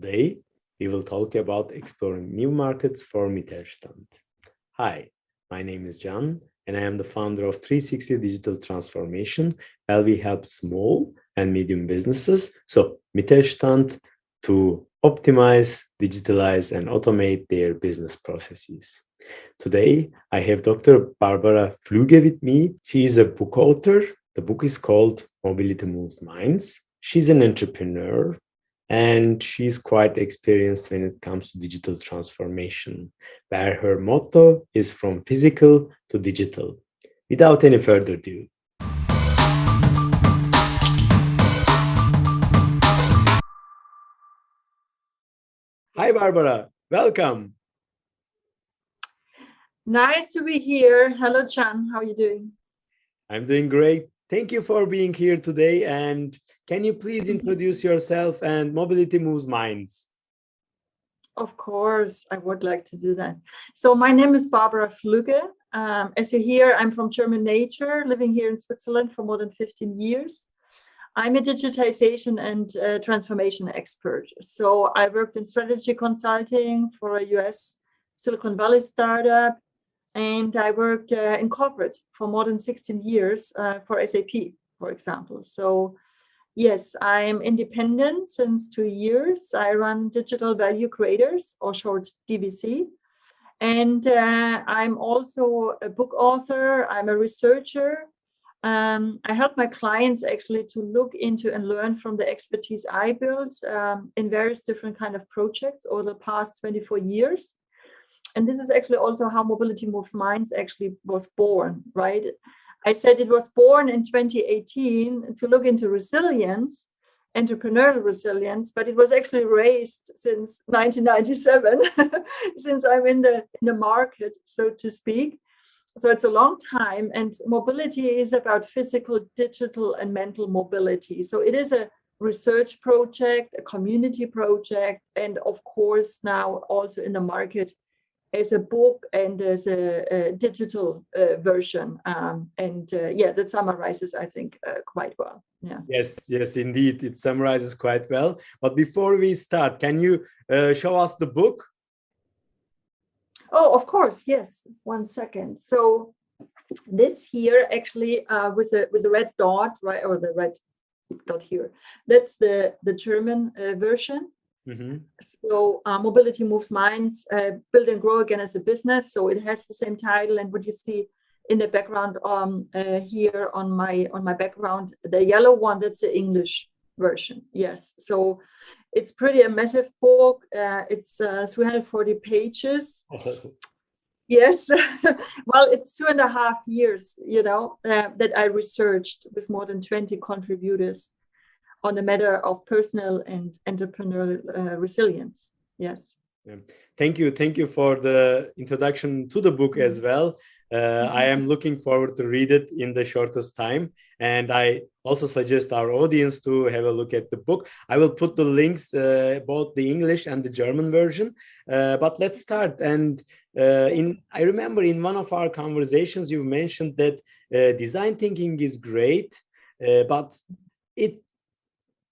Today, we will talk about exploring new markets for Mittelstand. Hi, my name is Jan, and I am the founder of 360 Digital Transformation, where we help small and medium businesses, so Mittelstand, to optimize, digitalize, and automate their business processes. Today, I have Dr. Barbara Fluegge with me. She is a book author. The book is called Mobility Moves Minds. She's an entrepreneur, and she's quite experienced when it comes to digital transformation, where her motto is from physical to digital. Without any further ado. Hi, Barbara. Welcome. Nice to be here. Hello, Chan. How are you doing? I'm doing great. Thank you for being here today. And can you please introduce yourself and Mobility Moves Minds? Of course, I would like to do that. So my name is Barbara Fluegge. As you hear, I'm from German nature, living here in Switzerland for more than 15 years. I'm a digitization and transformation expert. So I worked in strategy consulting for a US Silicon Valley startup, and I worked in corporate for more than 16 years for SAP, for example. So yes, I'm independent since 2 years. I run Digital Value Creators, or short DVC. And I'm also a book author. I'm a researcher. I help my clients actually to look into and learn from the expertise I built in various different kind of projects over the past 24 years. And this is actually also how Mobility Moves Minds actually was born, right? I said it was born in 2018 to look into resilience, entrepreneurial resilience, but it was actually raised since 1997, since I'm in the market, so to speak. So it's a long time, and mobility is about physical, digital, and mental mobility. So it is a research project, a community project, and of course now also in the market as a book and as a digital version. That summarizes, I think, quite well. Yeah. Yes, indeed. It summarizes quite well. But before we start, can you show us the book? Oh, of course. Yes. 1 second. So this here actually with a red dot, right, or the red dot here. That's the German version. Mm-hmm. So Mobility Moves Minds, Build and Grow Again as a Business. So it has the same title, and what you see in the background here on my background, the yellow one, that's the English version. Yes. So it's pretty a massive book. It's 340 pages. Yes. Well, it's 2.5 years, that I researched with more than 20 contributors on the matter of personal and entrepreneurial resilience. Yes. Yeah. Thank you for the introduction to the book as well. I am looking forward to read it in the shortest time. And I also suggest our audience to have a look at the book. I will put the links, both the English and the German version. But let's start. And I remember in one of our conversations, you mentioned that design thinking is great, but it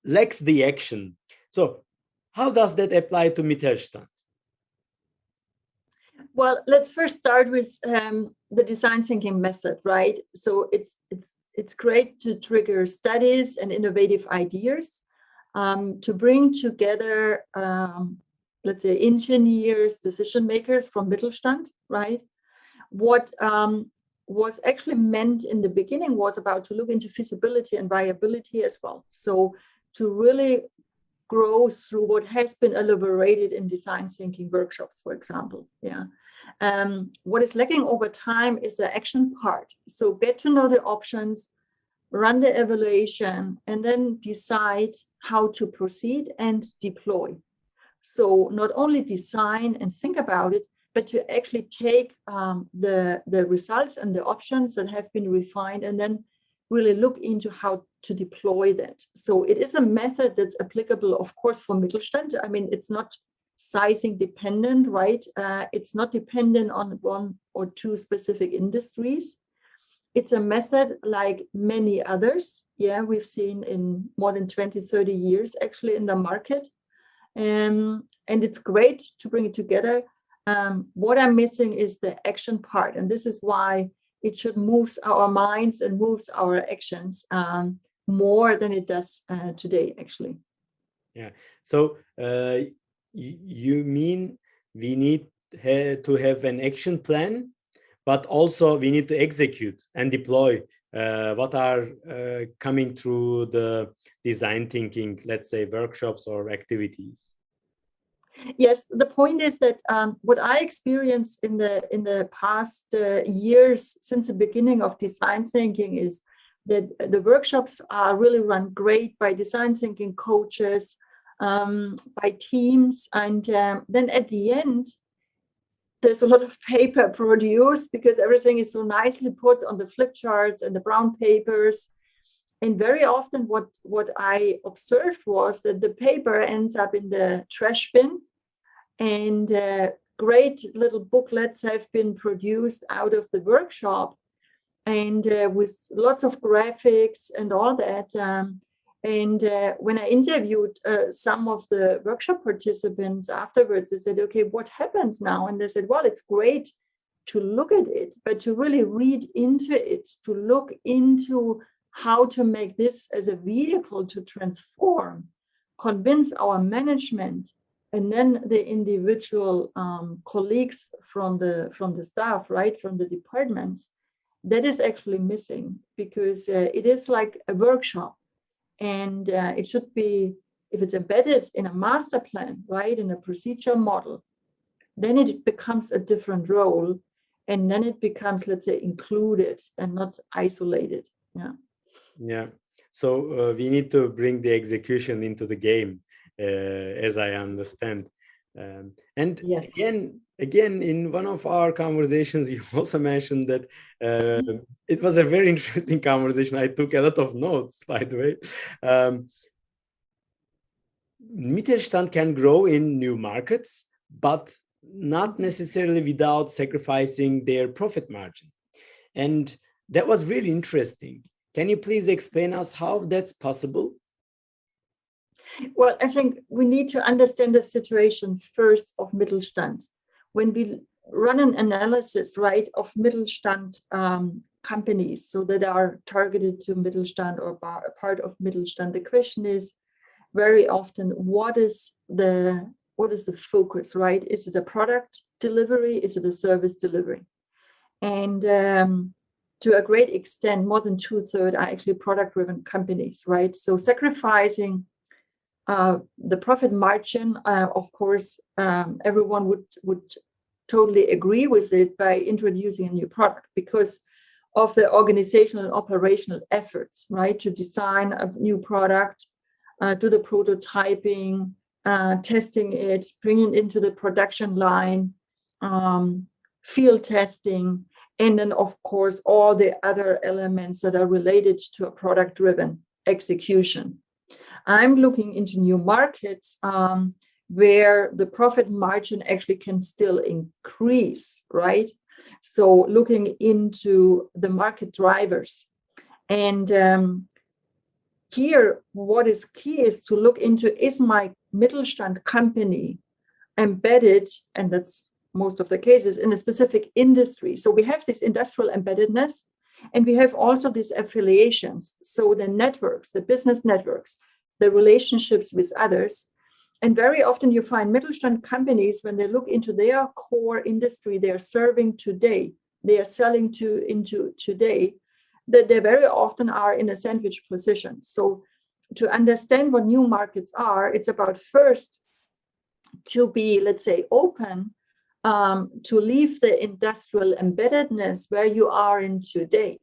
lacks the action. So how does that apply to Mittelstand? Well, let's first start with the design thinking method, right? So it's great to trigger studies and innovative ideas, to bring together, let's say, engineers, decision makers from Mittelstand, right? What was actually meant in the beginning was about to look into feasibility and viability as well. So to really grow through what has been elaborated in design thinking workshops, for example. Yeah. What is lacking over time is the action part. So get to know the options, run the evaluation, and then decide how to proceed and deploy. So not only design and think about it, but to actually take the results and the options that have been refined and then really look into how to deploy that. So it is a method that's applicable, of course, for Mittelstand. I mean, it's not sizing dependent, right? It's not dependent on 1 or 2 specific industries. It's a method like many others. Yeah, we've seen in more than 20, 30 years actually in the market. And it's great to bring it together. What I'm missing is the action part, and this is why it should move our minds and moves our actions more than it does today, actually. Yeah. So you mean we need to have an action plan, but also we need to execute and deploy what are coming through the design thinking, let's say workshops or activities. Yes, the point is that what I experienced in the past years since the beginning of design thinking is that the workshops are really run great by design thinking coaches, by teams, and then at the end, there's a lot of paper produced because everything is so nicely put on the flip charts and the brown papers. And very often what I observed was that the paper ends up in the trash bin, and great little booklets have been produced out of the workshop, and with lots of graphics and all that. When I interviewed some of the workshop participants afterwards, they said, okay, what happens now? And they said, well, it's great to look at it, but to really read into it, to look into how to make this as a vehicle to transform, convince our management, and then the individual colleagues from the staff, right, from the departments, that is actually missing, because it is like a workshop, and it should be, if it's embedded in a master plan, right, in a procedure model, then it becomes a different role, and then it becomes, let's say, included and not isolated. Yeah. So we need to bring the execution into the game, as I understand. And yes, again, in one of our conversations, you also mentioned that it was a very interesting conversation. I took a lot of notes, by the way. Mittelstand can grow in new markets, but not necessarily without sacrificing their profit margin. And that was really interesting. Can you please explain us how that's possible? Well, I think we need to understand the situation first of Mittelstand. When we run an analysis, right, of Mittelstand companies, so that are targeted to Mittelstand or part of Mittelstand, the question is very often, what is the focus, right? Is it a product delivery? Is it a service delivery? And to a great extent, more than 2/3 are actually product-driven companies, right? So sacrificing the profit margin, of course, everyone would totally agree with it by introducing a new product, because of the organizational and operational efforts, right? To design a new product, do the prototyping, testing it, bring it into the production line, field testing, and then, of course, all the other elements that are related to a product-driven execution. I'm looking into new markets where the profit margin actually can still increase, right? So looking into the market drivers. And here, what is key is to look into, is my Mittelstand company embedded, and that's most of the cases, in a specific industry. So we have this industrial embeddedness, and we have also these affiliations. So the networks, the business networks, the relationships with others. And very often you find Mittelstand companies, when they look into their core industry they are serving today, they are selling into today, that they very often are in a sandwich position. So to understand what new markets are, it's about first to be, let's say, open to leave the industrial embeddedness where you are in today,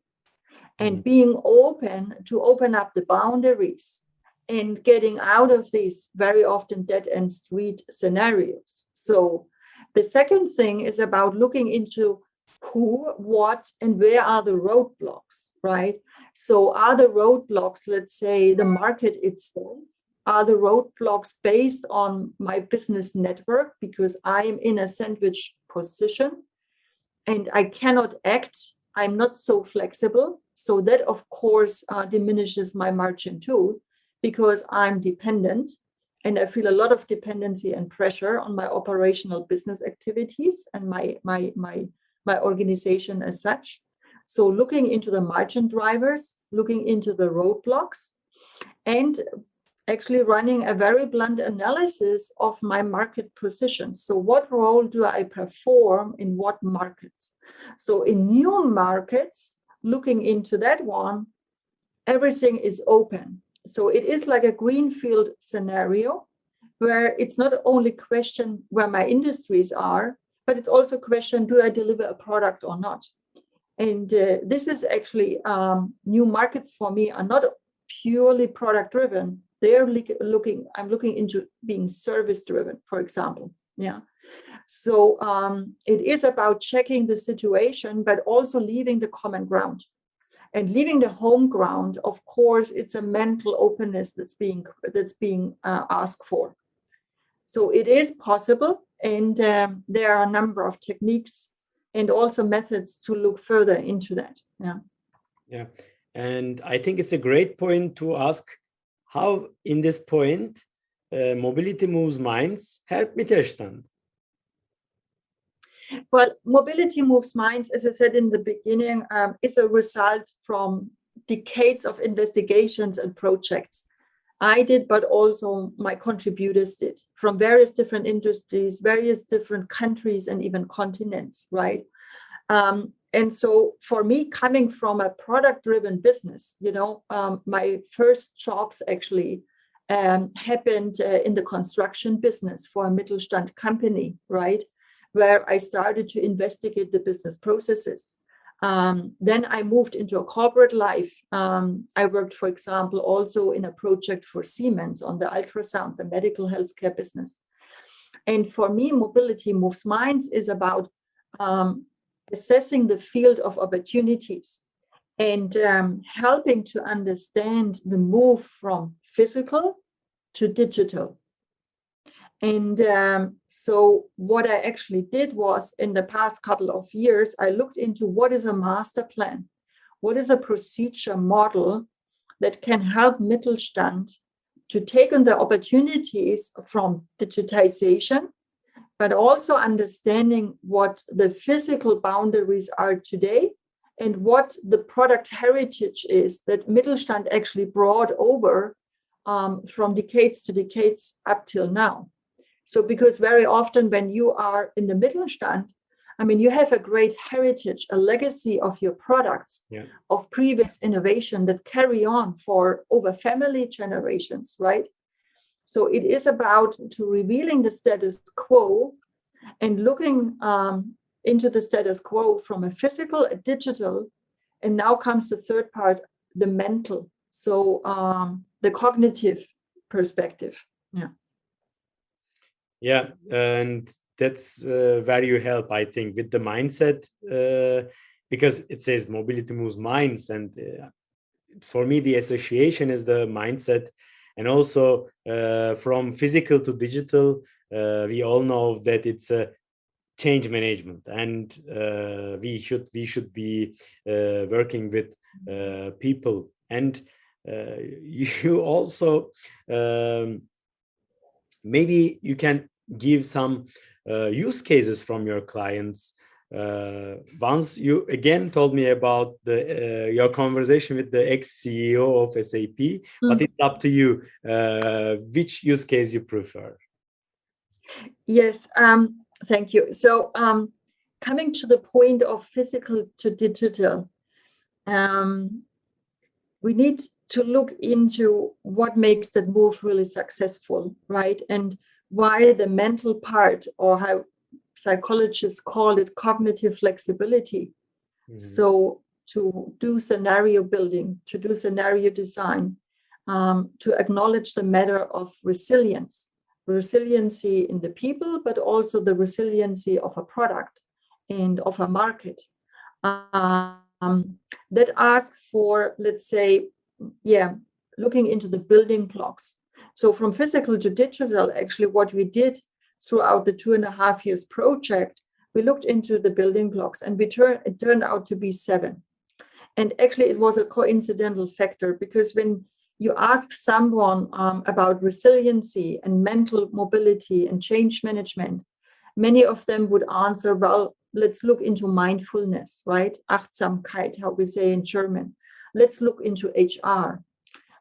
and being open to open up the boundaries and getting out of these very often dead-end street scenarios. So the second thing is about looking into who, what, and where are the roadblocks, right? So are the roadblocks, let's say, the market itself? Are the roadblocks based on my business network, because I am in a sandwich position and I cannot act, I'm not so flexible. So that, of course, diminishes my margin too, because I'm dependent. and I feel a lot of dependency and pressure on my operational business activities and my organization as such. So looking into the margin drivers, looking into the roadblocks, and actually running a very blunt analysis of my market position. So what role do I perform in what markets? So in new markets, looking into that one, everything is open. So it is like a greenfield scenario where it's not only question where my industries are, but it's also a question, do I deliver a product or not? And this is actually new markets for me are not purely product driven. I'm looking into being service driven, for example. Yeah. So it is about checking the situation, but also leaving the common ground. And leaving the home ground, of course, it's a mental openness that's being asked for. So it is possible, and there are a number of techniques and also methods to look further into that. Yeah. Yeah. And I think it's a great point to ask how, in this point, mobility moves minds help Mittelstand. Well, mobility moves minds, as I said in the beginning, is a result from decades of investigations and projects. I did, but also my contributors did, from various different industries, various different countries, and even continents, right? And so for me, coming from a product-driven business, my first jobs actually happened in the construction business for a Mittelstand company, right? Where I started to investigate the business processes. Then I moved into a corporate life. I worked, for example, also in a project for Siemens on the ultrasound, the medical healthcare business. And for me, mobility moves minds is about assessing the field of opportunities and helping to understand the move from physical to digital. And so what I actually did was, in the past couple of years, I looked into what is a master plan, what is a procedure model that can help Mittelstand to take on the opportunities from digitization, but also understanding what the physical boundaries are today and what the product heritage is that Mittelstand actually brought over from decades to decades up till now. So because very often when you are in the Mittelstand, I mean, you have a great heritage, a legacy of your products, of previous innovation that carry on for over family generations, right? So it is about to revealing the status quo and looking into the status quo from a physical, a digital, and now comes the third part, the mental. So the cognitive perspective. Yeah. Yeah, and that's where you help, I think, with the mindset, because it says mobility moves minds. And for me, the association is the mindset. And also from physical to digital, we all know that it's a change management, and we should be working with people. And you also maybe you can give some use cases from your clients. Once you again told me about your conversation with the ex-CEO of SAP, but it's up to you which use case you prefer. Yes, thank you. So coming to the point of physical to digital, we need to look into what makes that move really successful, right? And why the mental part, or how psychologists call it, cognitive flexibility. Mm-hmm. So to do scenario building, to do scenario design, to acknowledge the matter of resiliency in the people, but also the resiliency of a product and of a market. That ask for, let's say, looking into the building blocks. So from physical to digital, actually what we did throughout the 2.5 years project, we looked into the building blocks, and it turned out to be 7. And actually it was a coincidental factor, because when you ask someone about resiliency and mental mobility and change management, many of them would answer, well, let's look into mindfulness, right? Achtsamkeit, how we say in German. Let's look into HR.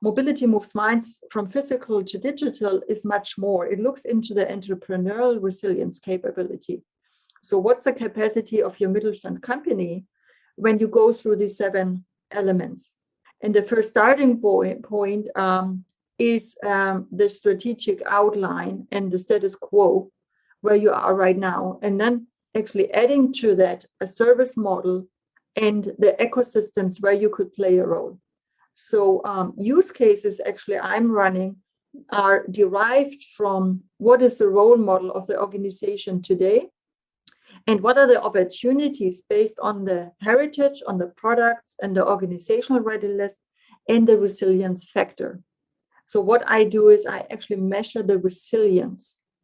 Mobility moves minds from physical to digital is much more. It looks into the entrepreneurial resilience capability. So what's the capacity of your Mittelstand company when you go through these 7 elements? And the first starting point is the strategic outline and the status quo where you are right now. And then actually adding to that a service model and the ecosystems where you could play a role. So use cases actually I'm running are derived from what is the role model of the organization today, and what are the opportunities based on the heritage, on the products and the organizational readiness and the resilience factor. So what I do is I actually measure the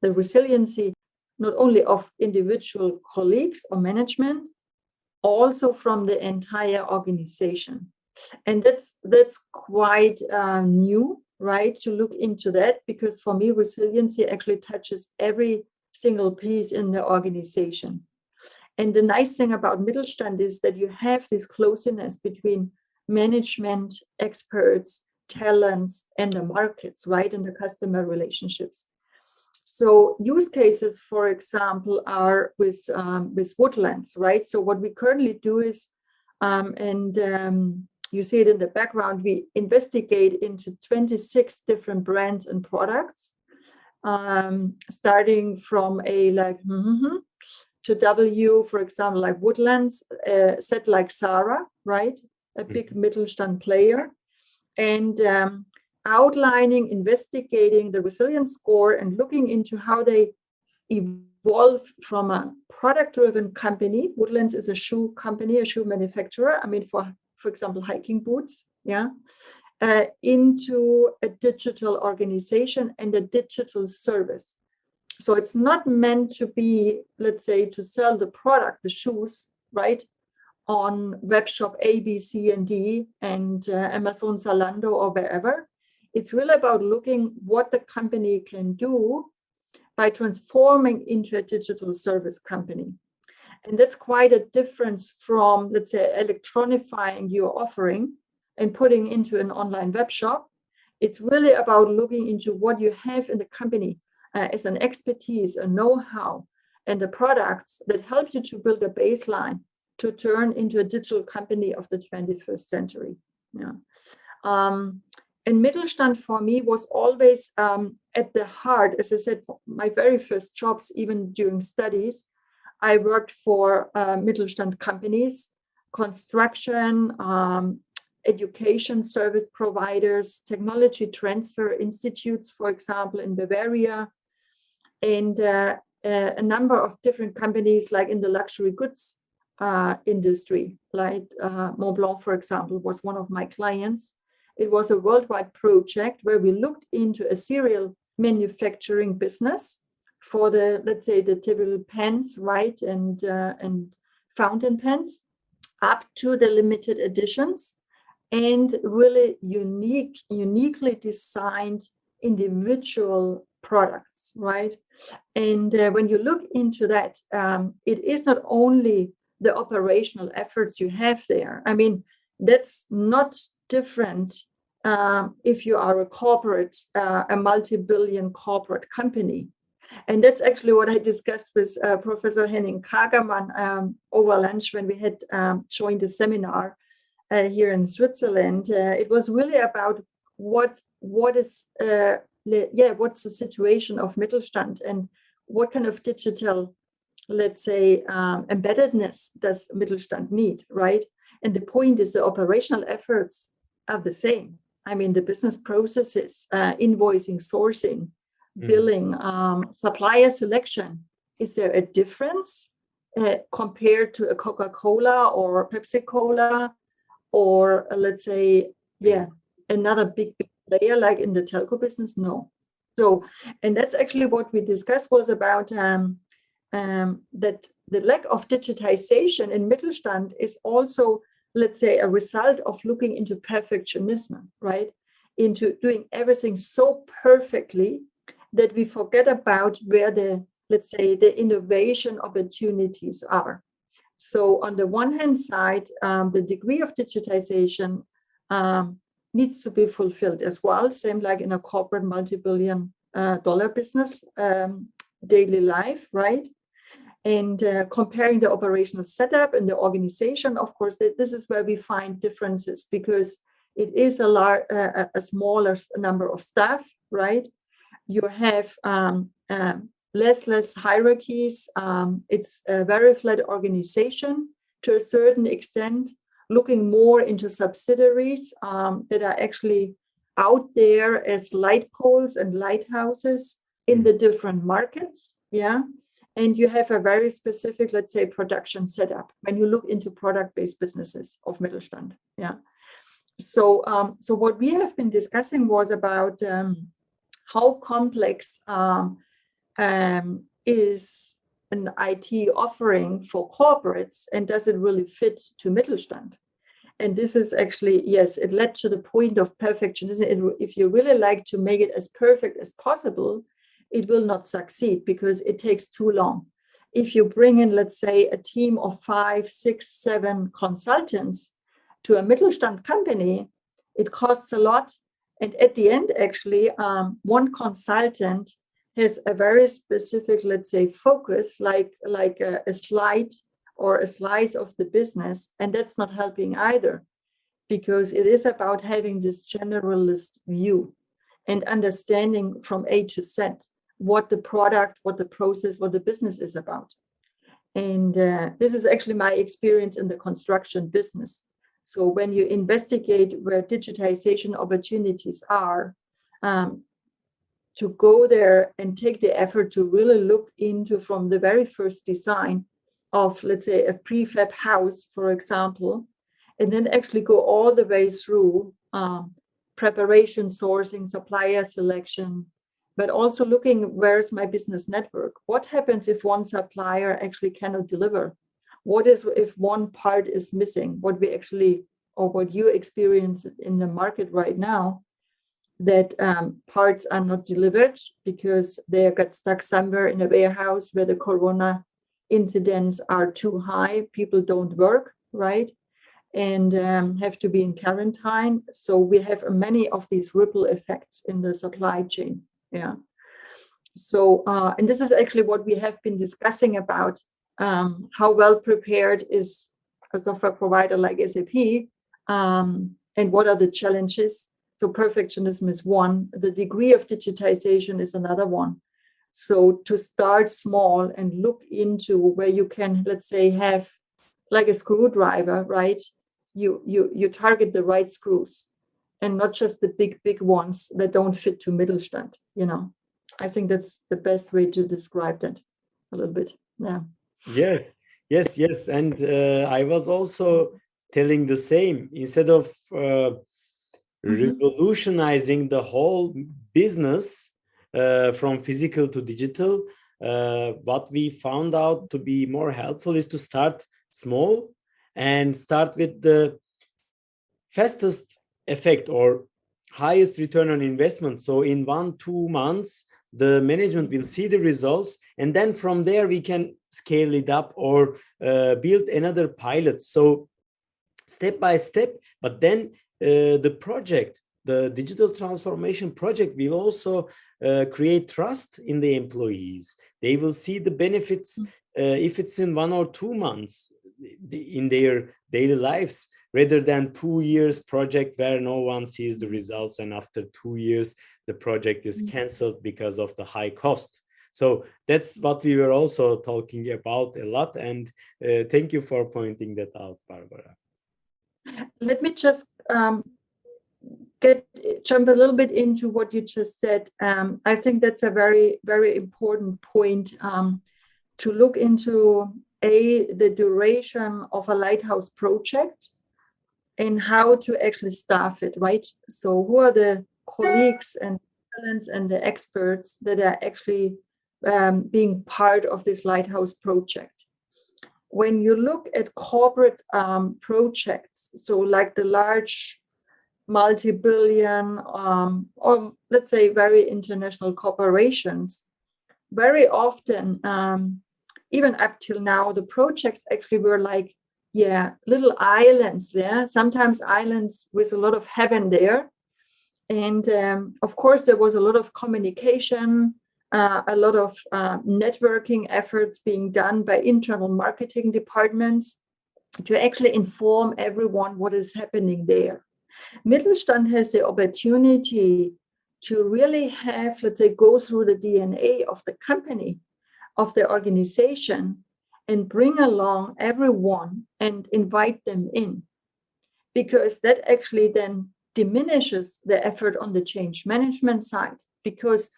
resiliency not only of individual colleagues or management, also from the entire organization. And that's quite new, right, to look into that, because for me, resiliency actually touches every single piece in the organization. And the nice thing about Mittelstand is that you have this closeness between management, experts, talents, and the markets, right, and the customer relationships. So use cases, for example, are with woodlands, right? So what we currently do is, you see it in the background, we investigate into 26 different brands and products, starting from A like to W, for example, like Woodlands, Z like Sarah, right? A big Mittelstand player. And outlining, investigating the resilience score and looking into how they evolve from a product-driven company. Woodlands is a shoe company, a shoe manufacturer. I mean, for example, hiking boots, into a digital organization and a digital service. So it's not meant to be, let's say, to sell the product, the shoes, right, on web shop A, B, C, and D, and Amazon, Zalando, or wherever. It's really about looking what the company can do by transforming into a digital service company. And that's quite a difference from, let's say, electronifying your offering and putting into an online web shop. It's really about looking into what you have in the company as an expertise, a know-how, and the products that help you to build a baseline to turn into a digital company of the 21st century. And Mittelstand for me was always at the heart. As I said, my very first jobs, even during studies, I worked for Mittelstand companies, construction, education service providers, technology transfer institutes, for example, in Bavaria, and a number of different companies like in the luxury goods industry, like Montblanc, for example, was one of my clients. It was a worldwide project where we looked into a serial manufacturing business for the, let's say, the typical pens, right, and fountain pens, up to the limited editions, and really uniquely designed individual products, right? And when you look into that, it is not only the operational efforts you have there. I mean, that's not different if you are a corporate, a multi-billion corporate company. And that's actually what I discussed with Professor Henning Kagermann over lunch when we had joined a seminar here in Switzerland. It was really about what's the situation of Mittelstand and what kind of digital, let's say, embeddedness does Mittelstand need, right? And the point is the operational efforts are the same. I mean, the business processes, invoicing, sourcing, billing, supplier selection. Is there a difference compared to a Coca-Cola or Pepsi-Cola or let's say, another big player like in the telco business? No. So, and that's actually what we discussed was about that the lack of digitization in Mittelstand is also, let's say, a result of looking into perfectionism, right? into doing everything so perfectly that we forget about where the, let's say, the innovation opportunities are. So on the one hand side, the degree of digitization needs to be fulfilled as well, same like in a corporate multi-billion dollar business daily life, right? And comparing the operational setup and the organization, of course, this is where we find differences, because it is a smaller number of staff, right? You have less hierarchies. It's a very flat organization to a certain extent, looking more into subsidiaries that are actually out there as light poles and lighthouses in the different markets. Yeah. And you have a very specific, let's say, production setup when you look into product-based businesses of Mittelstand. Yeah. So what we have been discussing was about how complex is an IT offering for corporates, and does it really fit to Mittelstand? And this is actually, yes, it led to the point of perfection. If you really like to make it as perfect as possible, it will not succeed because it takes too long. If you bring in, let's say, a team of 5, 6, 7 consultants to a Mittelstand company, it costs a lot. And at the end, actually, one consultant has a very specific, let's say, focus, like a slide or a slice of the business. And that's not helping either, because it is about having this generalist view and understanding from A to Z what the product, what the process, what the business is about. And this is actually my experience in the construction business. So when you investigate where digitization opportunities are, to go there and take the effort to really look into from the very first design of, let's say, a prefab house, for example, and then actually go all the way through preparation, sourcing, supplier selection, but also looking, where's my business network? What happens if one supplier actually cannot deliver? What is if one part is missing? What we actually, or what you experience in the market right now, that parts are not delivered because they got stuck somewhere in a warehouse where the corona incidents are too high. People don't work, right? And have to be in quarantine. So we have many of these ripple effects in the supply chain. Yeah. So, and this is actually what we have been discussing about, how well prepared is a software provider like SAP, and what are the challenges. So perfectionism is one, the degree of digitization is another one. So to start small and look into where you can, let's say, have like a screwdriver, right? You target the right screws and not just the big ones that don't fit to Mittelstand, you know. I think that's the best way to describe that a little bit. Yeah. Yes. And I was also telling the same. Instead of revolutionizing the whole business from physical to digital, what we found out to be more helpful is to start small and start with the fastest effect or highest return on investment. So in 1-2 months, the management will see the results, and then from there we can scale it up or build another pilot. So step by step, but then the project, the digital transformation project, will also create trust in the employees. They will see the benefits if it's in 1 or 2 months in their daily lives, rather than 2 years project where no one sees the results, and after 2 years the project is canceled because of the high cost. So that's what we were also talking about a lot, and thank you for pointing that out, Barbara. Let me just jump a little bit into what you just said. I think that's a very, very important point, to look into the duration of a lighthouse project and how to actually staff it, right? So who are the colleagues and talents and the experts that are actually being part of this lighthouse project? When you look at corporate projects, so like the large multi-billion or let's say very international corporations, very often, even up till now, the projects actually were like, little islands there, sometimes islands with a lot of heaven there. And of course, there was a lot of communication, a lot of networking efforts being done by internal marketing departments to actually inform everyone what is happening there. Mittelstand has the opportunity to really have, let's say, go through the DNA of the company, of the organization, and bring along everyone and invite them in. Because that actually then diminishes the effort on the change management side. Because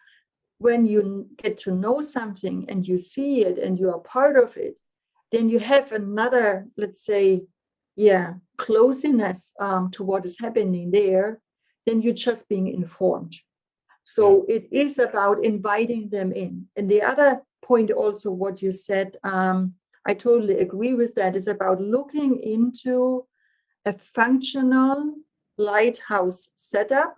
when you get to know something and you see it and you are part of it, then you have another, let's say, closeness to what is happening there, then you're just being informed. So it is about inviting them in. And the other point also, what you said, I totally agree with that, is about looking into a functional lighthouse setup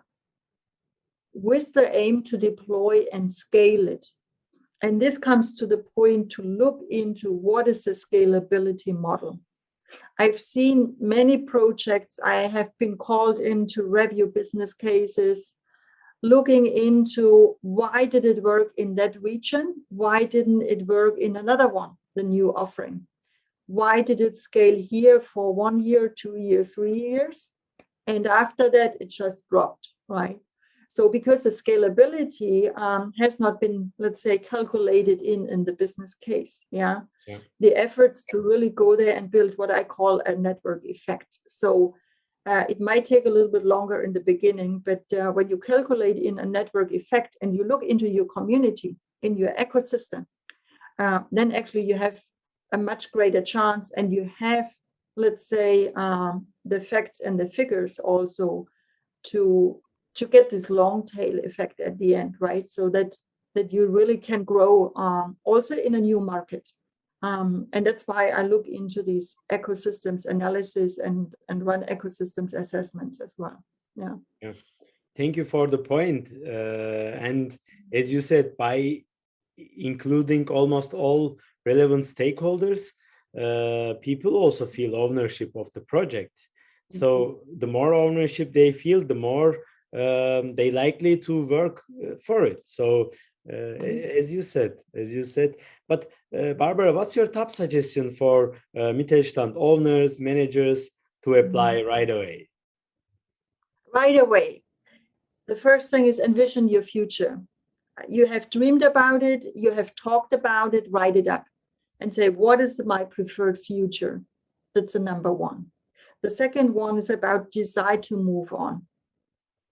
with the aim to deploy and scale it. And this comes to the point to look into what is the scalability model. I've seen many projects. I have been called in to review business cases, looking into why did it work in that region? Why didn't it work in another one, the new offering? Why did it scale here for 1 year, 2 years, 3 years? And after that, it just dropped, right? So because the scalability has not been, let's say, calculated in the business case, the efforts to really go there and build what I call a network effect. So it might take a little bit longer in the beginning, but when you calculate in a network effect and you look into your community, in your ecosystem, then actually you have a much greater chance, and you have, let's say, the facts and the figures also to get this long tail effect at the end, right? So that you really can grow also in a new market. And that's why I look into these ecosystems analysis and run ecosystems assessments as well. Yeah. Thank you for the point. And as you said, by including almost all relevant stakeholders, people also feel ownership of the project. So the more ownership they feel, the more they likely to work for it. So as you said, but Barbara, what's your top suggestion for Mittelstand owners, managers to apply right away? Right away. The first thing is envision your future. You have dreamed about it, you have talked about it, write it up and say, what is my preferred future? That's the number one. The second one is about decide to move on.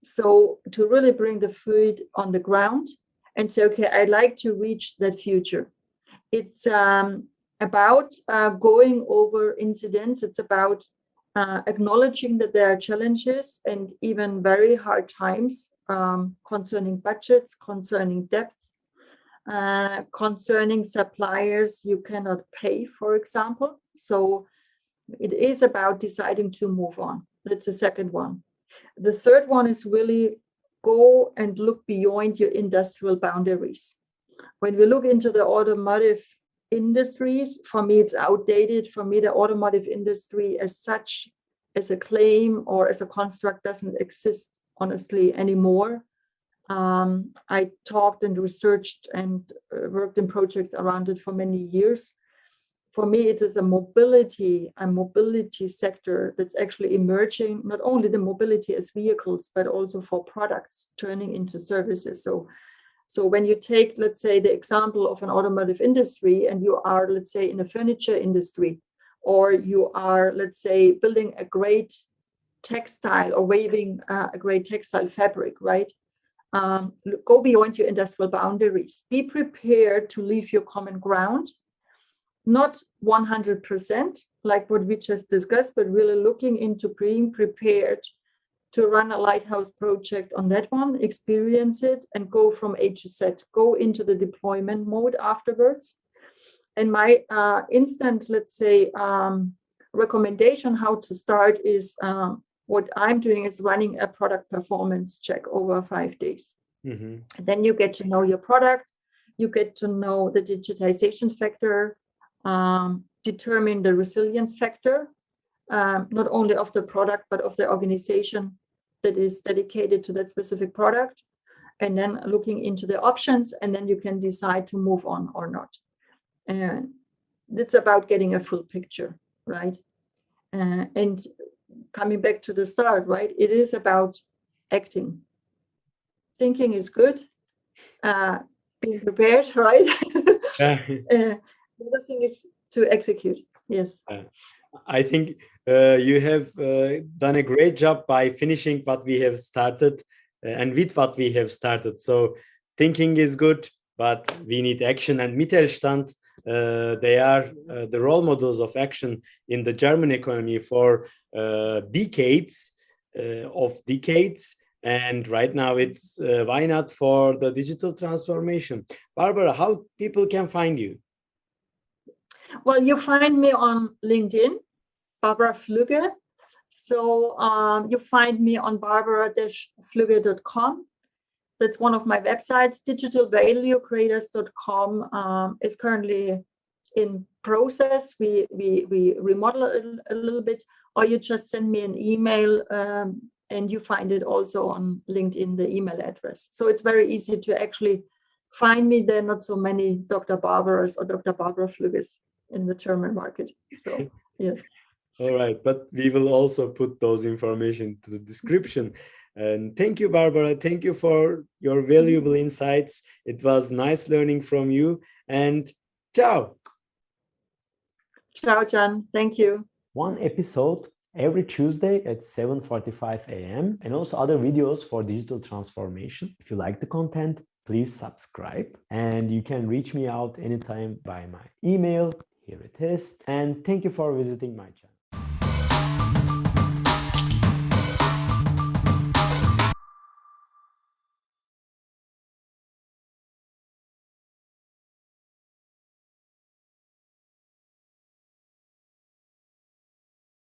So to really bring the foot on the ground and say, okay, I'd like to reach that future. It's about going over incidents. It's about acknowledging that there are challenges and even very hard times concerning budgets, concerning debts, concerning suppliers you cannot pay, for example. So it is about deciding to move on. That's the second one. The third one is really go and look beyond your industrial boundaries. When we look into the automotive industries, for me, it's outdated. For me, the automotive industry as such, as a claim or as a construct, doesn't exist, honestly, anymore. I talked and researched and worked in projects around it for many years. For me, it is a mobility sector that's actually emerging, not only the mobility as vehicles, but also for products turning into services. So when you take, let's say, the example of an automotive industry, and you are, let's say, in the furniture industry, or you are, let's say, building a great textile or waving a great textile fabric, right? Go beyond your industrial boundaries. Be prepared to leave your common ground. Not 100%, like what we just discussed, but really looking into being prepared to run a lighthouse project on that one, experience it, and go from A to Z, go into the deployment mode afterwards. And my instant, let's say, recommendation how to start is what I'm doing is running a product performance check over 5 days. Mm-hmm. And then you get to know your product, you get to know the digitization factor, determine the resilience factor, not only of the product, but of the organization that is dedicated to that specific product, and then looking into the options, and then you can decide to move on or not. And it's about getting a full picture, right? And coming back to the start, right? It is about acting. Thinking is good. Being prepared, right? The other thing is to execute. Yes. I think you have done a great job by finishing what we have started and with what we have started. So thinking is good, but we need action. And Mittelstand, they are the role models of action in the German economy for decades. And right now it's why not for the digital transformation. Barbara, how people can find you? Well, you find me on LinkedIn, Barbara Fluegge. So you find me on barbara-fluegge.com. That's one of my websites. Digitalvaluecreators.com is currently in process. We remodel a little bit, or you just send me an email and you find it also on LinkedIn, the email address. So it's very easy to actually find me. There are not so many Dr. Barbaras or Dr. Barbara Fluegges in the German market. So yes. All right, but we will also put those information to the description. And thank you, Barbara. Thank you for your valuable insights. It was nice learning from you. And ciao. Ciao, Can. Thank you. One episode every Tuesday at 7:45 a.m. and also other videos for digital transformation. If you like the content, please subscribe. And you can reach me out anytime by my email. Here it is. And thank you for visiting my channel.